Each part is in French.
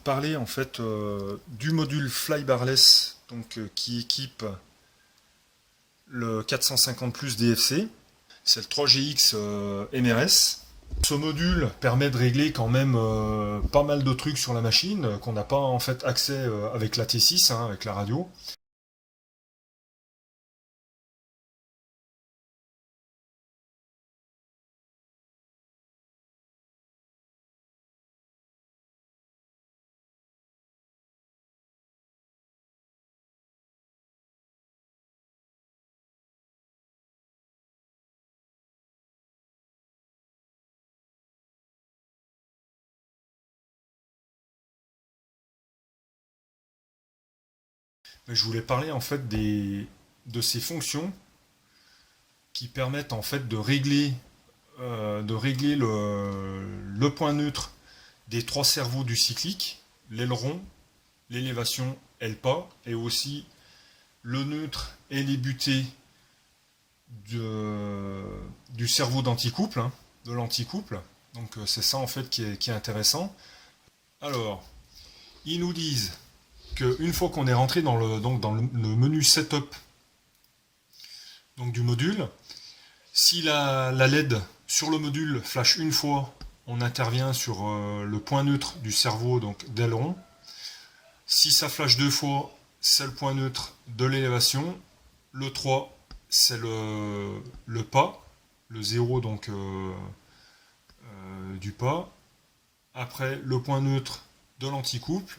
parler en fait du module Flybarless donc, qui équipe le 450 Plus DFC. C'est le 3GX MRS. Ce module permet de régler quand même pas mal de trucs sur la machine qu'on n'a pas en fait accès avec la T6, hein, avec la radio. Mais je voulais parler en fait de ces fonctions qui permettent en fait de régler le point neutre des trois cerveaux du cyclique, l'aileron, l'élévation et le pas, et aussi le neutre et les butées du cerveau d'anticouple, hein, de l'anticouple. Donc c'est ça en fait qui est intéressant. Alors, ils nous disent qu'une fois qu'on est rentré dans le menu setup donc du module, si la LED sur le module flash une fois, on intervient sur le point neutre du cerveau donc d'aileron. Si ça flash deux fois, c'est le point neutre de l'élévation. Le 3, c'est le pas. Le 0 donc du pas. Après, le point neutre de l'anticouple.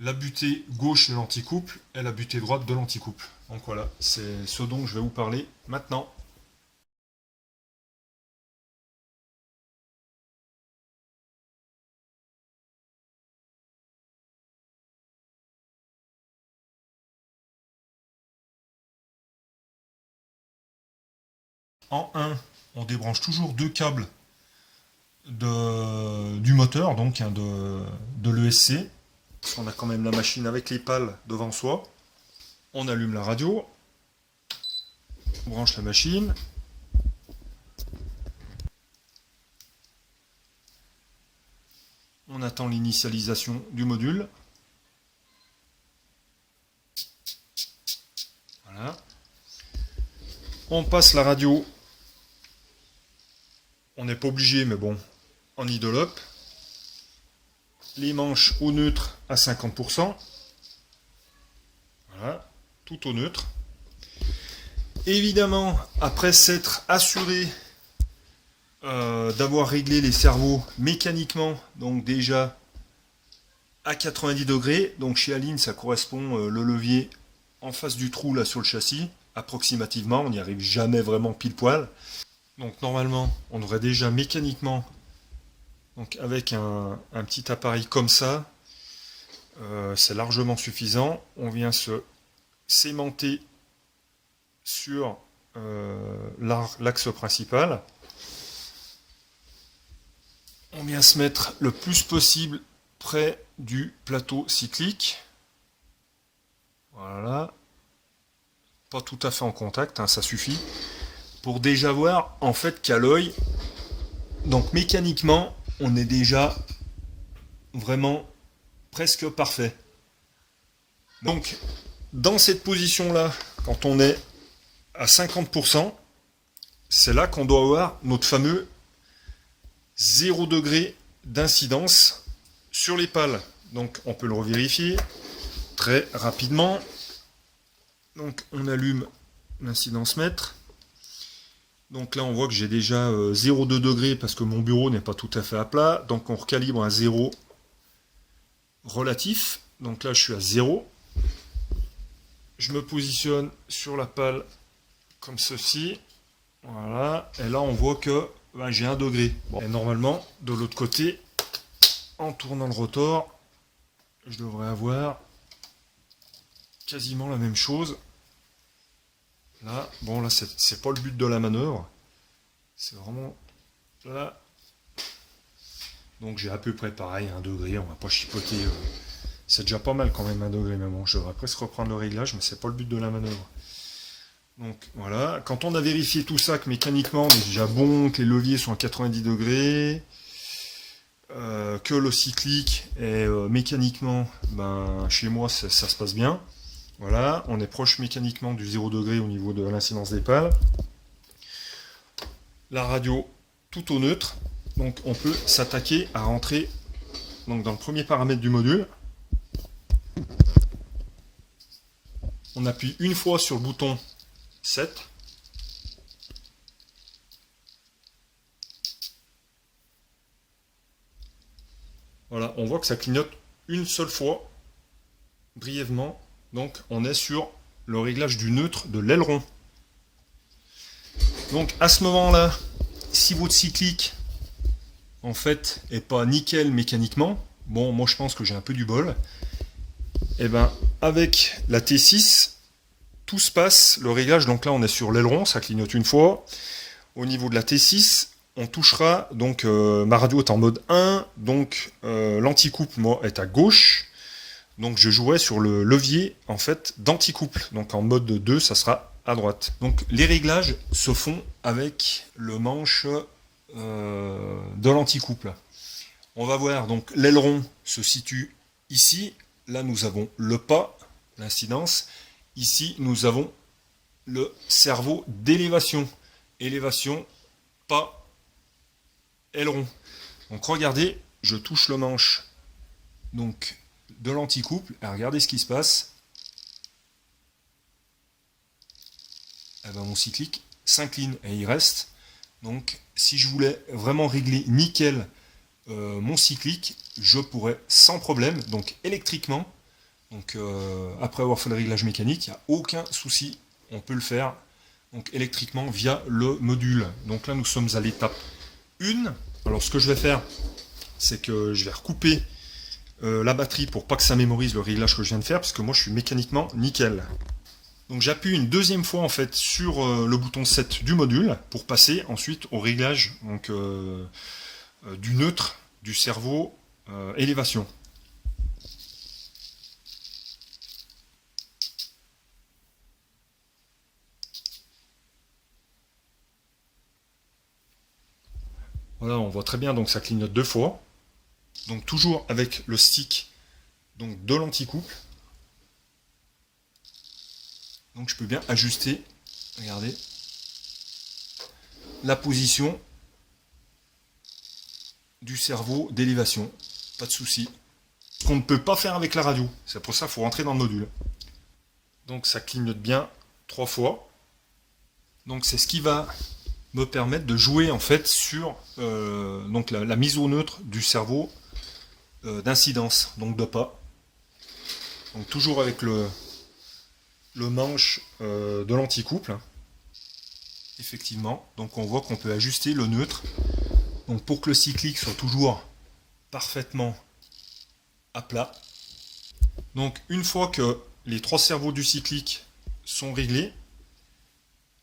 La butée gauche de l'anticouple et la butée droite de l'anticouple. Donc voilà, c'est ce dont je vais vous parler maintenant. En 1, on débranche toujours deux câbles du moteur, donc hein, de l'ESC. On a quand même la machine avec les pales devant soi. On allume la radio, on branche la machine. On attend l'initialisation du module. Voilà. On passe la radio. On n'est pas obligé, mais bon, en idle up. Les manches au neutre à 50%. Voilà, tout au neutre. Évidemment, après s'être assuré d'avoir réglé les cerveaux mécaniquement, donc déjà à 90 degrés, donc chez Aline ça correspond le levier en face du trou là sur le châssis, approximativement, on n'y arrive jamais vraiment pile poil. Donc normalement, on devrait déjà mécaniquement, donc avec un petit appareil comme ça, c'est largement suffisant. On vient se sémenter sur l'axe principal. On vient se mettre le plus possible près du plateau cyclique. Voilà. Pas tout à fait en contact, hein, ça suffit. Pour déjà voir en fait qu'à l'œil, donc mécaniquement, on est déjà vraiment presque parfait. Donc, dans cette position-là, quand on est à 50%, c'est là qu'on doit avoir notre fameux 0 degré d'incidence sur les pales. Donc, on peut le revérifier très rapidement. Donc, on allume l'incidence mètre. Donc là, on voit que j'ai déjà 0,2 degrés parce que mon bureau n'est pas tout à fait à plat. Donc, on recalibre à 0 relatif. Donc là, je suis à 0. Je me positionne sur la pale comme ceci. Voilà. Et là, on voit que ben, j'ai 1 degré. Bon. Et normalement, de l'autre côté, en tournant le rotor, je devrais avoir quasiment la même chose. Là, bon, là, c'est pas le but de la manœuvre. C'est vraiment là. Donc, j'ai à peu près pareil, 1 degré. On va pas chipoter. C'est déjà pas mal quand même 1 degré. Mais bon, je devrais presque reprendre le réglage, mais c'est pas le but de la manœuvre. Donc, voilà. Quand on a vérifié tout ça, que mécaniquement, on est déjà bon, que les leviers sont à 90 degrés, que le cyclique et mécaniquement, ben, chez moi ça se passe bien. Voilà, on est proche mécaniquement du 0 degré au niveau de l'incidence des pales. La radio tout au neutre, donc on peut s'attaquer à rentrer donc, dans le premier paramètre du module. On appuie une fois sur le bouton 7. Voilà, on voit que ça clignote une seule fois, brièvement. Donc on est sur le réglage du neutre de l'aileron. Donc à ce moment-là, si votre cyclique en fait est pas nickel mécaniquement, bon moi je pense que j'ai un peu du bol, et ben avec la T6, tout se passe, le réglage, donc là on est sur l'aileron, ça clignote une fois. Au niveau de la T6, on touchera, donc ma radio est en mode 1, donc l'anticouple moi est à gauche, donc je jouerai sur le levier en fait d'anticouple, donc en mode 2 ça sera à droite. Donc les réglages se font avec le manche de l'anticouple. On va voir, donc l'aileron se situe ici, là nous avons le pas, l'incidence, ici nous avons le cerveau d'élévation, élévation, pas, aileron. Donc regardez, je touche le manche donc de l'anticouple, et regardez ce qui se passe. Eh ben, mon cyclique s'incline et il reste. Donc si je voulais vraiment régler nickel mon cyclique, je pourrais sans problème, donc électriquement, donc après avoir fait le réglage mécanique, il n'y a aucun souci, on peut le faire donc électriquement via le module. Donc là nous sommes à l'étape 1. Alors ce que je vais faire, c'est que je vais recouper la batterie pour pas que ça mémorise le réglage que je viens de faire, parce que moi je suis mécaniquement nickel. Donc j'appuie une deuxième fois en fait sur le bouton 7 du module pour passer ensuite au réglage donc, du neutre du cerveau élévation. Voilà, on voit très bien, donc ça clignote deux fois. Donc toujours avec le stick donc, de l'anticouple. Donc je peux bien ajuster, regardez, la position du cerveau d'élévation. Pas de souci. Ce qu'on ne peut pas faire avec la radio. C'est pour ça qu'il faut rentrer dans le module. Donc ça clignote bien 3 fois. Donc c'est ce qui va me permettre de jouer en fait sur donc la mise au neutre du cerveau d'incidence, donc de pas. Donc toujours avec le manche de l'anticouple. Effectivement, donc on voit qu'on peut ajuster le neutre. Donc pour que le cyclique soit toujours parfaitement à plat. Donc une fois que les 3 cerveaux du cyclique sont réglés,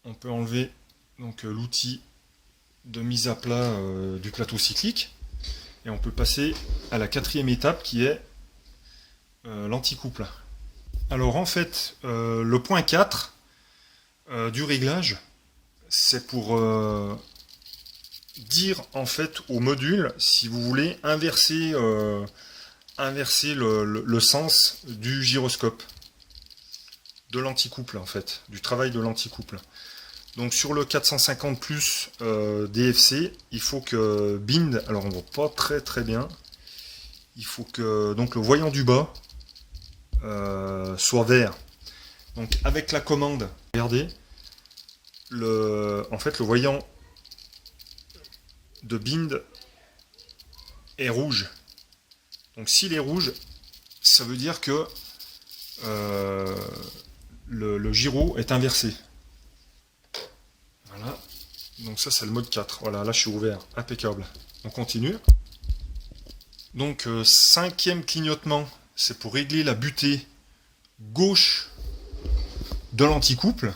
on peut enlever donc l'outil de mise à plat du plateau cyclique et on peut passer à la 4e étape qui est l'anticouple. Alors en fait le point 4 du réglage, c'est pour dire en fait au module si vous voulez inverser le sens du gyroscope, de l'anticouple en fait, du travail de l'anticouple. Donc sur le 450 plus DFC, il faut que bind, alors on voit pas très bien, il faut que donc le voyant du bas soit vert. Donc avec la commande, regardez, en fait le voyant de bind est rouge. Donc s'il est rouge, ça veut dire que le gyro est inversé. Voilà. Donc ça c'est le mode 4. Voilà, là je suis ouvert. Impeccable. On continue. Donc 5e clignotement, c'est pour régler la butée gauche de l'anticouple.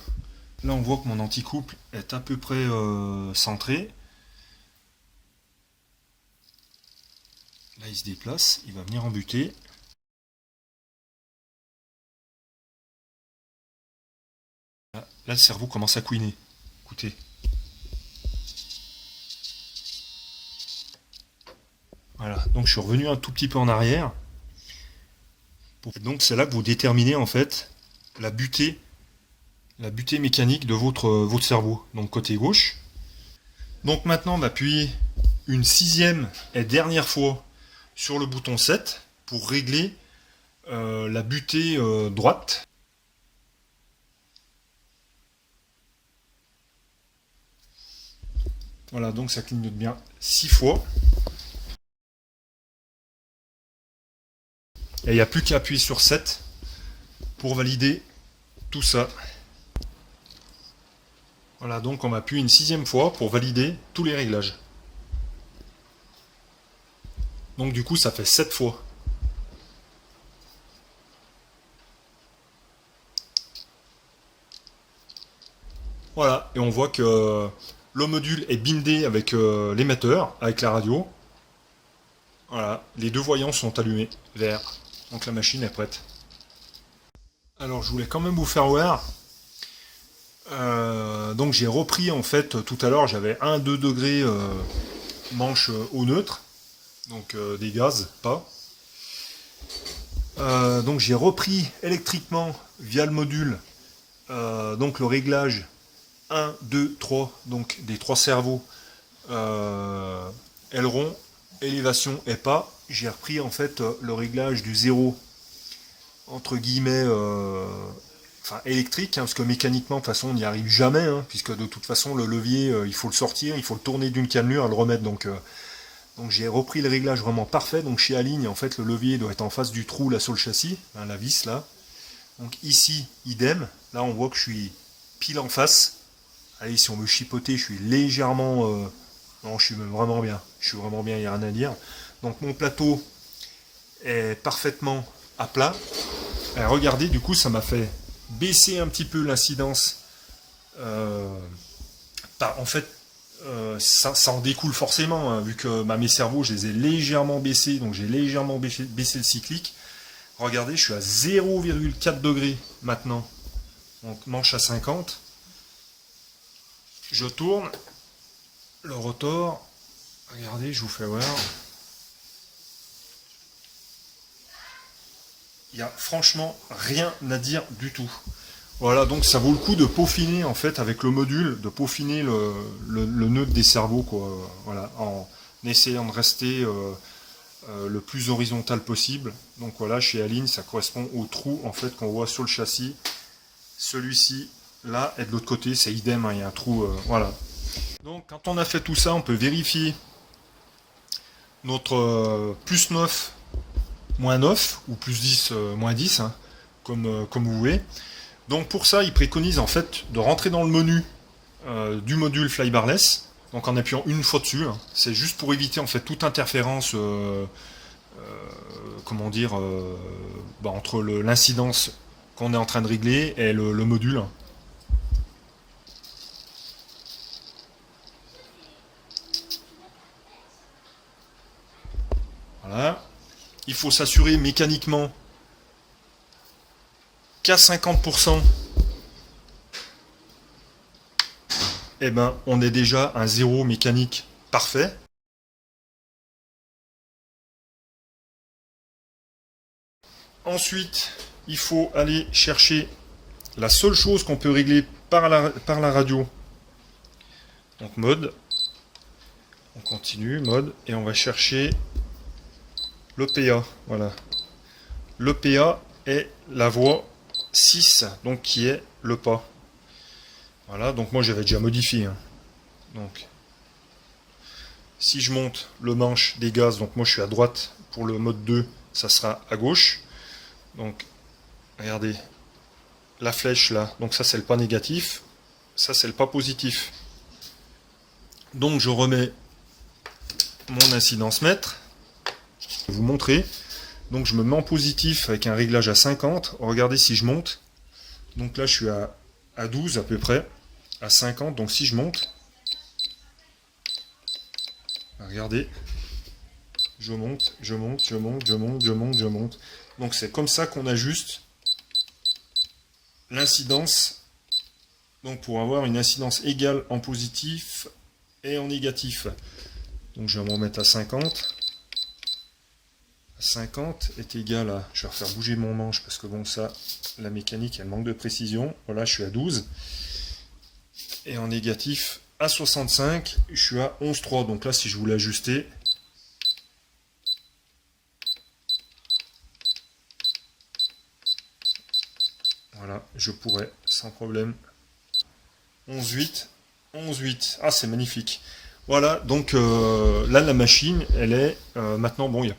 Là on voit que mon anticouple est à peu près centré. Là il se déplace, il va venir en butée. Là le cerveau commence à couiner. Écoutez. Voilà, donc je suis revenu un tout petit peu en arrière. Donc c'est là que vous déterminez en fait la butée mécanique de votre cerveau, donc côté gauche. Donc maintenant on va appuyer une sixième et dernière fois sur le bouton 7 pour régler la butée droite. Voilà, donc ça clignote bien 6 fois. Et il n'y a plus qu'à appuyer sur 7 pour valider tout ça. Voilà, donc on va appuyer une sixième fois pour valider tous les réglages. Donc du coup ça fait 7 fois. Voilà, et on voit que le module est bindé avec l'émetteur, avec la radio. Voilà, les deux voyants sont allumés, vert. Donc la machine est prête. Alors je voulais quand même vous faire voir. Donc j'ai repris en fait tout à l'heure, j'avais 1-2 degrés manche au neutre. Donc des gaz, pas. Donc j'ai repris électriquement via le module donc le réglage 1, 2, 3, donc des trois cerveaux, aileron, élévation et pas. J'ai repris en fait le réglage du zéro entre guillemets enfin électrique, hein, parce que mécaniquement de toute façon on n'y arrive jamais, hein, puisque de toute façon le levier il faut le sortir, il faut le tourner d'une cannelure et le remettre. Donc j'ai repris le réglage vraiment parfait. Donc chez Align en fait le levier doit être en face du trou là sur le châssis, hein, la vis là. Donc ici idem, là on voit que je suis pile en face. Allez, si on veut chipoter, je suis légèrement non, je suis même vraiment bien. Je suis vraiment bien, il n'y a rien à dire. Donc mon plateau est parfaitement à plat. Et regardez, du coup, ça m'a fait baisser un petit peu l'incidence. En fait, ça en découle forcément, hein, vu que mes cerveaux, je les ai légèrement baissés, donc j'ai légèrement baissé le cyclique. Regardez, je suis à 0,4 degrés maintenant. Donc manche à 50. Je tourne le rotor. Regardez, je vous fais voir. Il n'y a franchement rien à dire du tout. Voilà, donc ça vaut le coup de peaufiner en fait avec le module, de peaufiner le nœud des cerveaux, quoi. Voilà, en essayant de rester le plus horizontal possible. Donc voilà, chez Align, ça correspond au trou en fait qu'on voit sur le châssis. Celui-ci, là, et de l'autre côté, c'est idem, hein, il y a un trou, voilà. Donc quand on a fait tout ça, on peut vérifier notre plus 9, moins 9, ou plus 10, moins 10, hein, comme vous voulez. Donc pour ça, il préconise en fait de rentrer dans le menu du module Flybarless, donc en appuyant une fois dessus. Hein. C'est juste pour éviter en fait toute interférence, comment dire, entre l'incidence qu'on est en train de régler et le module. Voilà. Il faut s'assurer mécaniquement qu'à 50%, eh ben, on est déjà un zéro mécanique parfait. Ensuite, il faut aller chercher la seule chose qu'on peut régler par la radio. Donc mode, on continue, mode, et on va chercher l'EPA. Voilà. L'EPA est la voie 6, donc qui est le pas. Voilà, donc moi j'avais déjà modifié. Hein. Donc, si je monte le manche des gaz, donc moi je suis à droite pour le mode 2, ça sera à gauche. Donc, regardez, la flèche là, donc ça c'est le pas négatif, ça c'est le pas positif. Donc je remets mon incidence mètre, je vais vous montrer. Donc je me mets en positif avec un réglage à 50. Regardez si je monte. Donc là je suis à 12 à peu près, à 50. Donc si je monte, regardez, je monte, je monte, je monte, je monte, je monte, je monte. Donc c'est comme ça qu'on ajuste l'incidence. Donc pour avoir une incidence égale en positif et en négatif. Donc je vais me remettre à 50. 50 est égal à... Je vais refaire bouger mon manche parce que bon, ça, la mécanique, elle manque de précision. Voilà, je suis à 12. Et en négatif, à 65, je suis à 11,3. Donc là, si je voulais ajuster... Voilà, je pourrais, sans problème. 11,8. 11,8. Ah, c'est magnifique. Voilà, donc là la machine, elle est maintenant bon, il n'y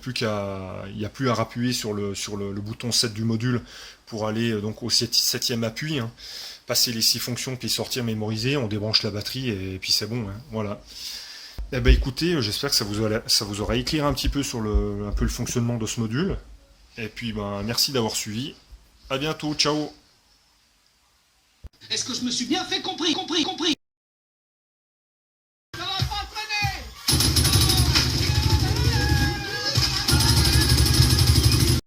a plus à appuyer sur le bouton 7 du module pour aller donc au 7e appui, hein. Passer les 6 fonctions puis sortir mémoriser, on débranche la batterie et puis c'est bon, hein, voilà. Eh ben écoutez, j'espère que ça vous aura éclairé un petit peu sur un peu le fonctionnement de ce module. Et puis ben merci d'avoir suivi. À bientôt, ciao. Est-ce que je me suis bien fait compris?